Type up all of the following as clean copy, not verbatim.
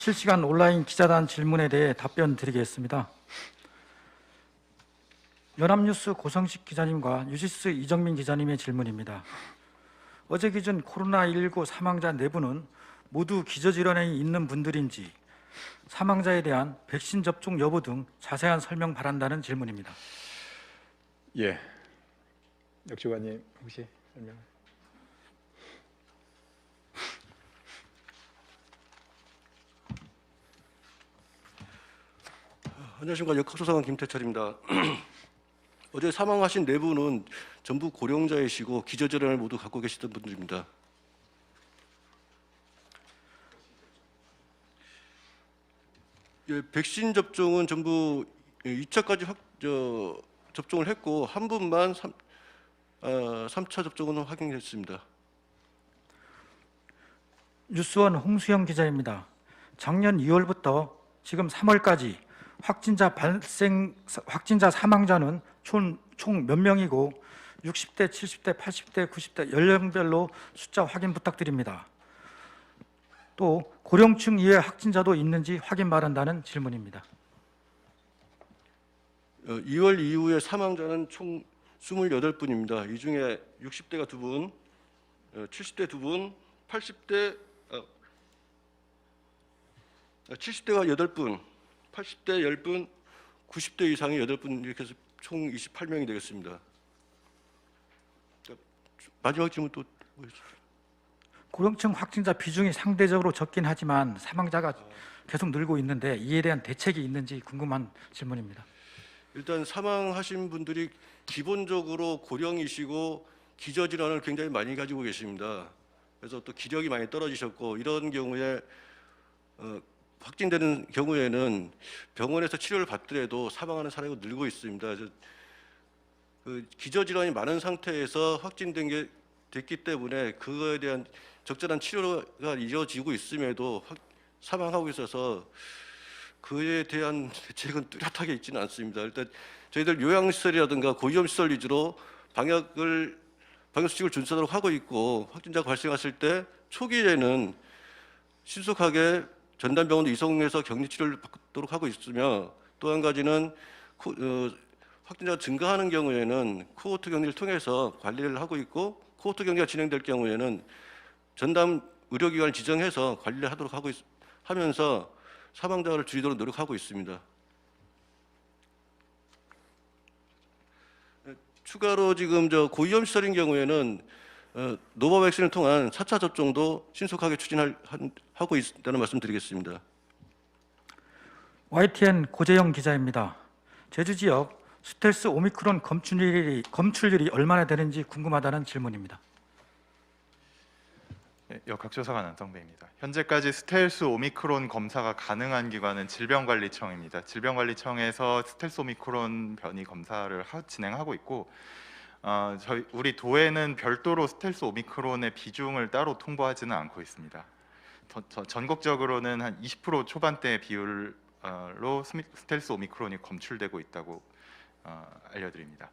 실시간 온라인 기자단 질문에 대해 답변 드리겠습니다. 연합뉴스 고성식 기자님과 뉴시스 이정민 기자님의 질문입니다. 어제 기준 코로나19 사망자 4분은 모두 기저질환이 있는 분들인지 사망자에 대한 백신 접종 여부 등 자세한 설명 바란다는 질문입니다. 예, 역주관님 혹시 설명? 안녕하십니까. 역학조사관 김태철입니다. 어제 사망하신 4분은 전부 고령자이시고 기저질환을 모두 갖고 계시던 분들입니다. 예, 백신 접종은 전부 2차까지 접종을 했고 한 분만 3차 접종은 확인했습니다. 뉴스원 홍수영 기자입니다. 작년 2월부터 지금 3월까지 확진자 사망자는 총 몇 명이고 60대, 70대, 80대, 90대 연령별로 숫자 확인 부탁드립니다. 또 고령층 이외 확진자도 있는지 확인 바란다는 질문입니다. 2월 이후에 사망자는 총 28분입니다. 이 중에 60대가 2분, 70대 2분, 70대가 8분, 80대 10분, 90대 이상이 8분 이렇게 해서 총 28명이 되겠습니다. 마지막 질문 또 뭐였죠? 고령층 확진자 비중이 상대적으로 적긴 하지만 사망자가 계속 늘고 있는데 이에 대한 대책이 있는지 궁금한 질문입니다. 일단 사망하신 분들이 기본적으로 고령이시고 기저질환을 굉장히 많이 가지고 계십니다. 그래서 또 기력이 많이 떨어지셨고 이런 경우에 확진되는 경우에는 병원에서 치료를 받더라도 사망하는 사례가 늘고 있습니다. 그래서 그 기저질환이 많은 상태에서 확진된 게 됐기 때문에 그거에 대한 적절한 치료가 이어지고 있음에도 사망하고 있어서 그에 대한 대책은 뚜렷하게 있지는 않습니다. 일단 저희들 요양시설이라든가 고위험시설 위주로 방역수칙을 준수하도록 하고 있고 확진자가 발생했을 때 초기에는 신속하게 전담병원으로 이송해서 격리치료를 받도록 하고 있으며 또 한 가지는 확진자가 증가하는 경우에는 코호트 격리를 통해서 관리를 하고 있고 코호트 격리가 진행될 경우에는 전담 의료기관을 지정해서 관리를 하도록 하면서 사망자를 줄이도록 노력하고 있습니다. 추가로 지금 고위험 시설인 경우에는 노바백신을 통한 4차 접종도 신속하게 추진하고 있다는 말씀드리겠습니다. YTN 고재영 기자입니다. 제주 지역 스텔스 오미크론 검출률이 얼마나 되는지 궁금하다는 질문입니다. 네, 역학조사관 안성배입니다. 현재까지 스텔스 오미크론 검사가 가능한 기관은 질병관리청입니다. 질병관리청에서 스텔스 오미크론 변이 검사를 진행하고 있고 우리 도에는 별도로 스텔스 오미크론의 비중을 따로 통보하지는 않고 있습니다. 전국적으로는 한 20% 초반대 비율로 스텔스 오미크론이 검출되고 있다고 알려드립니다.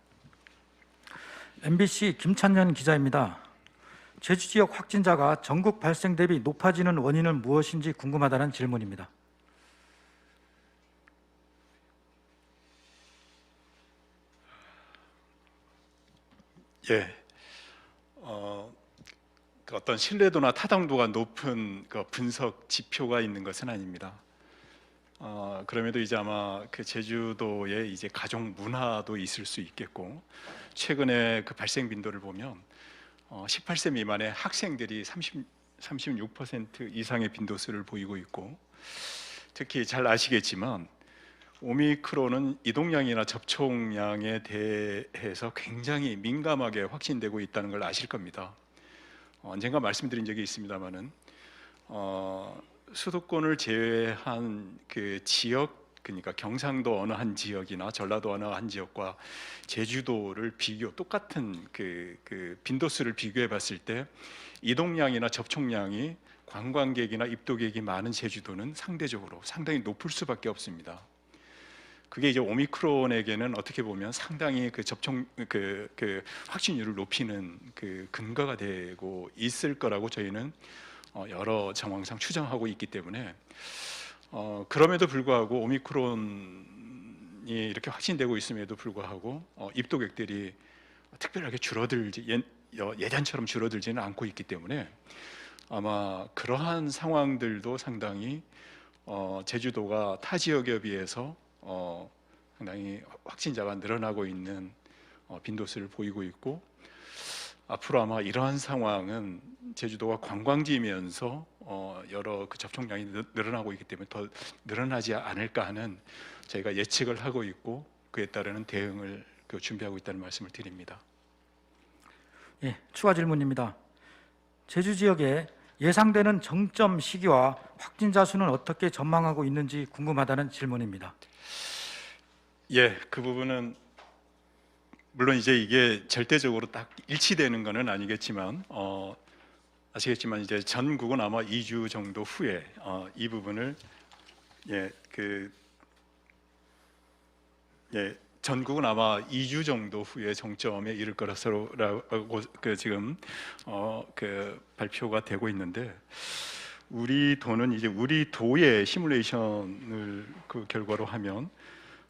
MBC 김찬년 기자입니다. 제주 지역 확진자가 전국 발생 대비 높아지는 원인은 무엇인지 궁금하다는 질문입니다. 예, 그 어떤 신뢰도나 타당도가 높은 그 분석 지표가 있는 것은 아닙니다. 그럼에도 이제 아마 그 제주도의 이제 가족 문화도 있을 수 있겠고 최근에 그 발생 빈도를 보면 18세 미만의 학생들이 36% 이상의 빈도수를 보이고 있고 특히 잘 아시겠지만 오미크론은 이동량이나 접촉량에 대해서 굉장히 민감하게 확진되고 있다는 걸 아실 겁니다. 언젠가 말씀드린 적이 있습니다만은 수도권을 제외한 그 지역, 그러니까 경상도 어느 한 지역이나 전라도 어느 한 지역과 제주도를 똑같은 그 빈도수를 비교해 봤을 때 이동량이나 접촉량이 관광객이나 입도객이 많은 제주도는 상대적으로 상당히 높을 수밖에 없습니다. 그게 이제 오미크론에게는 어떻게 보면 상당히 그 확진율을 높이는 그 근거가 되고 있을 거라고 저희는 여러 정황상 추정하고 있기 때문에 그럼에도 불구하고 오미크론이 이렇게 확진되고 있음에도 불구하고 입도객들이 특별하게 예전처럼 줄어들지는 않고 있기 때문에 아마 그러한 상황들도 상당히 제주도가 타 지역에 비해서 상당히 확진자가 늘어나고 있는 빈도수를 보이고 있고, 앞으로 아마 이러한 상황은 제주도가 관광지이면서 여러 그 접촉량이 늘어나고 있기 때문에 더 늘어나지 않을까 하는 저희가 예측을 하고 있고, 그에 따르는 대응을 준비하고 있다는 말씀을 드립니다. 예, 추가 질문입니다. 제주 지역에 예상되는 정점 시기와 확진자 수는 어떻게 전망하고 있는지 궁금하다는 질문입니다. 예, 그 부분은 물론 이제 이게 절대적으로 딱 일치되는 것은 아니겠지만 아시겠지만 이제 전국은 아마 2주 정도 후에 이 부분을 전국은 아마 2주 정도 후에 정점에 이를 거라고 지금 발표가 되고 있는데, 우리 도는 이제 우리 도의 시뮬레이션을 그 결과로 하면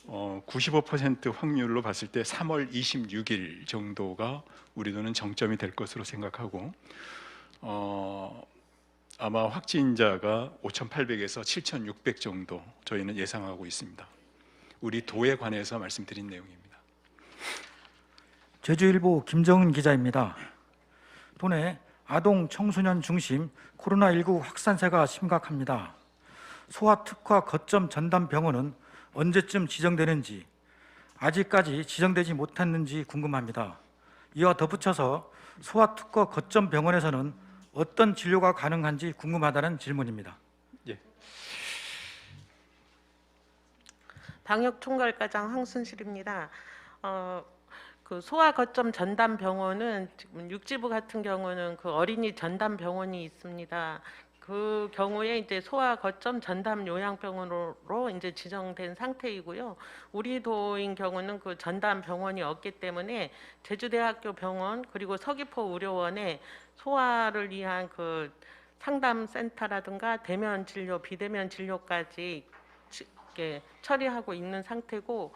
95% 확률로 봤을 때 3월 26일 정도가 우리 도는 정점이 될 것으로 생각하고, 아마 확진자가 5,800에서 7,600 정도 저희는 예상하고 있습니다. 우리 도에 관해서 말씀드린 내용입니다. 제주일보 김정은 기자입니다. 도내 아동 청소년 중심 코로나19 확산세가 심각합니다. 소아특화 거점 전담병원은 언제쯤 지정되는지, 아직까지 지정되지 못했는지 궁금합니다. 이와 덧붙여서 소아특화 거점 병원에서는 어떤 진료가 가능한지 궁금하다는 질문입니다. 방역총괄과장 황순실입니다. 그 소아 거점 전담 병원은 지금 육지부 같은 경우는 그 어린이 전담 병원이 있습니다. 그 경우에 이제 소아 거점 전담 요양병원으로 이제 지정된 상태이고요. 우리 도인 경우는 그 전담 병원이 없기 때문에 제주대학교 병원 그리고 서귀포 의료원에 소아를 위한 그 상담 센터라든가 대면 진료, 비대면 진료까지 처리하고 있는 상태고,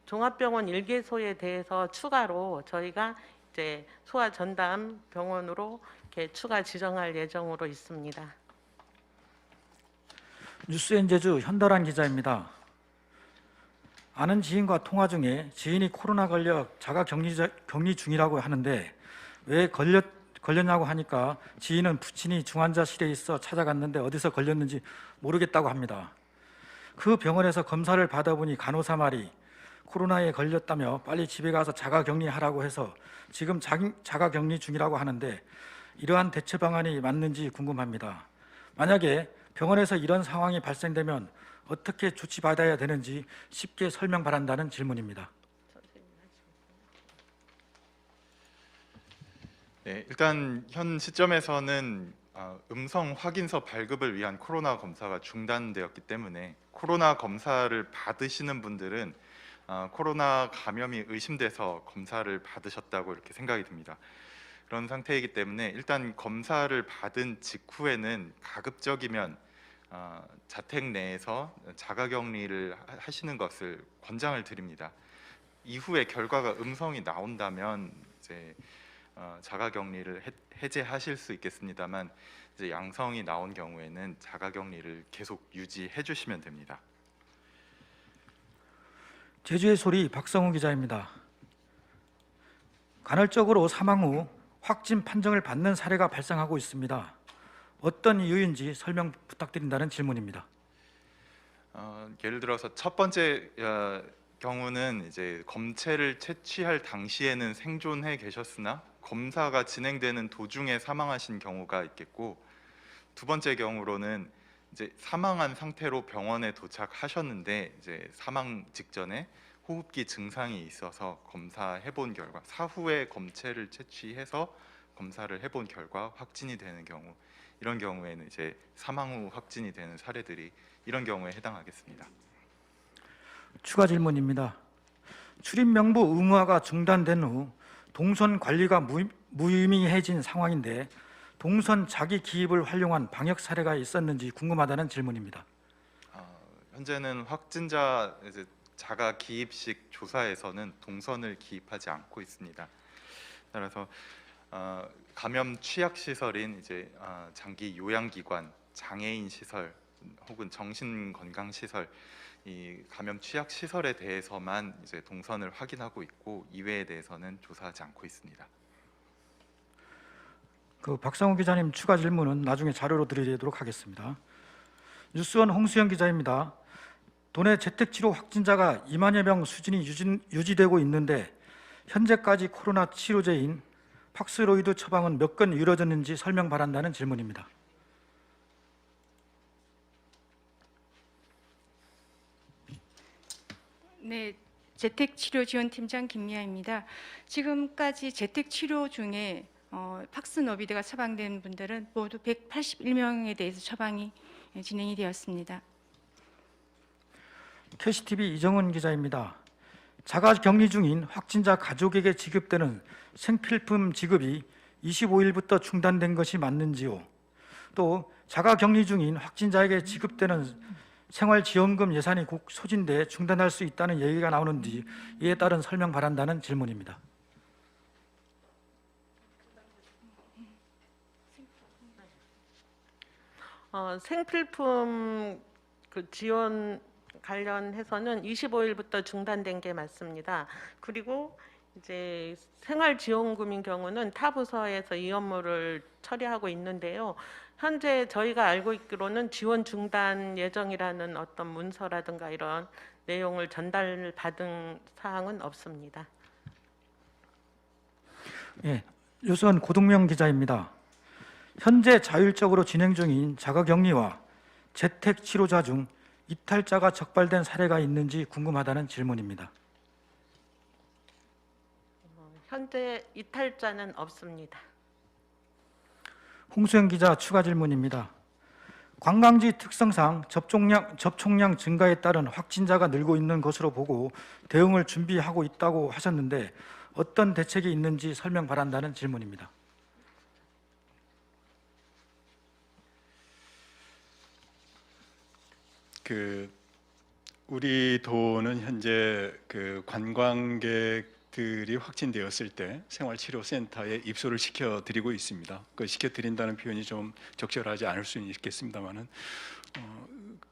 종합병원 1개소에 대해서 추가로 저희가 이제 소아 전담 병원으로 이렇게 추가 지정할 예정으로 있습니다. 뉴스엔제주 현달한 기자입니다. 아는 지인과 통화 중에 지인이 코로나 걸려 자가 격리 중이라고 하는데 왜 걸렸냐고 하니까 지인은 부친이 중환자실에 있어 찾아갔는데 어디서 걸렸는지 모르겠다고 합니다. 그 병원에서 검사를 받아보니 간호사 말이 코로나에 걸렸다며 빨리 집에 가서 자가 격리하라고 해서 지금 자가 격리 중이라고 하는데 이러한 대처 방안이 맞는지 궁금합니다. 만약에 병원에서 이런 상황이 발생되면 어떻게 조치받아야 되는지 쉽게 설명 바란다는 질문입니다. 네, 일단 현 시점에서는 음성 확인서 발급을 위한 코로나 검사가 중단되었기 때문에 코로나 검사를 받으시는 분들은 코로나 감염이 의심돼서 검사를 받으셨다고 이렇게 생각이 듭니다. 그런 상태이기 때문에 일단 검사를 받은 직후에는 가급적이면 자택 내에서 자가격리를 하시는 것을 권장을 드립니다. 이후에 결과가 음성이 나온다면 이제 자가격리를 해제하실 수 있겠습니다만, 이제 양성이 나온 경우에는 자가격리를 계속 유지해 주시면 됩니다. 제주의 소리 박성우 기자입니다. 간헐적으로 사망 후 확진 판정을 받는 사례가 발생하고 있습니다. 어떤 이유인지 설명 부탁드린다는 질문입니다. 예를 들어서 첫 번째 경우는 이제 검체를 채취할 당시에는 생존해 계셨으나 검사가 진행되는 도중에 사망하신 경우가 있겠고, 두 번째 경우로는 이제 사망한 상태로 병원에 도착하셨는데 이제 사망 직전에 호흡기 증상이 있어서 검사해 본 결과, 사후에 검체를 채취해서 검사를 해본 결과 확진이 되는 경우, 이런 경우에는 이제 사망 후 확진이 되는 사례들이 이런 경우에 해당하겠습니다. 추가 질문입니다. 출입 명부 의무화가 중단된 후 동선 관리가 무의미해진 상황인데 동선 자기 기입을 활용한 방역 사례가 있었는지 궁금하다는 질문입니다. 현재는 확진자 이제 자가 기입식 조사에서는 동선을 기입하지 않고 있습니다. 따라서 감염 취약 시설인 이제 장기 요양기관, 장애인 시설 혹은 정신 건강 시설, 이 감염 취약 시설에 대해서만 이제 동선을 확인하고 있고 이외에 대해서는 조사하지 않고 있습니다. 그 박상우 기자님 추가 질문은 나중에 자료로 드리도록 하겠습니다. 뉴스원 홍수영 기자입니다. 도내 재택치료 확진자가 2만여 명 수준이 유지되고 있는데 현재까지 코로나 치료제인 팍스로이드 처방은 몇 건 이루어졌는지 설명 바란다는 질문입니다. 네, 재택치료지원팀장 김미아입니다. 지금까지 재택치료 중에 팍스노비드가 처방된 분들은 모두 181명에 대해서 처방이 진행이 되었습니다. 캐시TV 이정은 기자입니다. 자가격리 중인 확진자 가족에게 지급되는 생필품 지급이 25일부터 중단된 것이 맞는지요? 또 자가격리 중인 확진자에게 지급되는 생활지원금 예산이 곧 소진돼 중단할 수 있다는 얘기가 나오는지 이에 따른 설명 바란다는 질문입니다. 생필품 그 지원 관련해서는 25일부터 중단된 게 맞습니다. 그리고 이제 생활지원금인 경우는 타 부서에서 이 업무를 처리하고 있는데요. 현재 저희가 알고 있기로는 지원 중단 예정이라는 어떤 문서라든가 이런 내용을 전달받은 사항은 없습니다. 예, 유수원 고동명 기자입니다. 현재 자율적으로 진행 중인 자가격리와 재택치료자 중 이탈자가 적발된 사례가 있는지 궁금하다는 질문입니다. 현재 이탈자는 없습니다. 홍수영 기자 추가 질문입니다. 관광지 특성상 접촉량 증가에 따른 확진자가 늘고 있는 것으로 보고 대응을 준비하고 있다고 하셨는데 어떤 대책이 있는지 설명 바란다는 질문입니다. 우리 도는 현재 관광객들이 확진되었을 때 생활치료센터에 입소를 시켜드리고 있습니다. 시켜드린다는 표현이 좀 적절하지 않을 수는 있겠습니다만은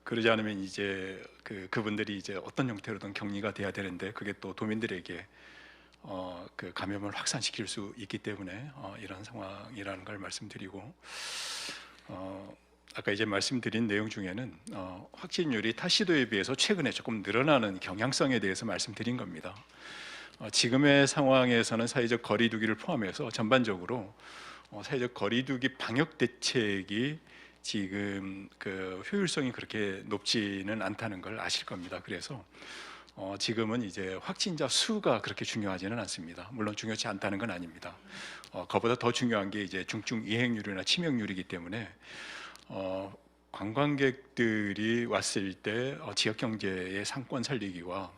그러지 않으면 이제 그분들이 이제 어떤 형태로든 격리가 돼야 되는데 그게 또 도민들에게 감염을 확산시킬 수 있기 때문에 이런 상황이라는 걸 말씀드리고. 아까 이제 말씀드린 내용 중에는 확진율이 타 시도에 비해서 최근에 조금 늘어나는 경향성에 대해서 말씀드린 겁니다. 지금의 상황에서는 사회적 거리두기를 포함해서 전반적으로 사회적 거리두기 방역 대책이 지금 효율성이 그렇게 높지는 않다는 걸 아실 겁니다. 그래서 지금은 이제 확진자 수가 그렇게 중요하지는 않습니다. 물론 중요치 않다는 건 아닙니다. 그보다 더 중요한 게 이제 중증 이행률이나 치명률이기 때문에 관광객들이 왔을 때 지역 경제의 상권 살리기와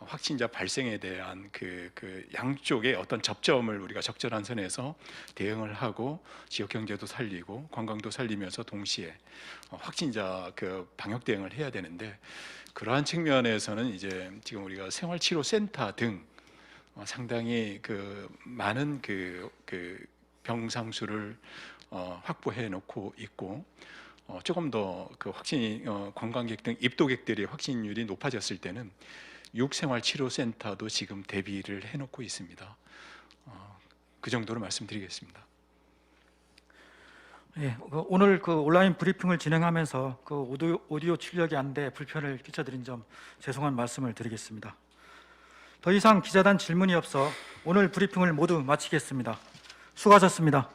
확진자 발생에 대한 그 양쪽의 어떤 접점을 우리가 적절한 선에서 대응을 하고 지역 경제도 살리고 관광도 살리면서 동시에 확진자 방역 대응을 해야 되는데 그러한 측면에서는 이제 지금 우리가 생활치료센터 등 상당히 많은 병상수를 확보해 놓고 있고 조금 더 관광객 등 입도객들의 확진율이 높아졌을 때는 육생활치료센터도 지금 대비를 해놓고 있습니다. 그 정도로 말씀드리겠습니다. 예, 오늘 온라인 브리핑을 진행하면서 오디오 출력이 안 돼 불편을 끼쳐드린 점 죄송한 말씀을 드리겠습니다. 더 이상 기자단 질문이 없어 오늘 브리핑을 모두 마치겠습니다. 수고하셨습니다.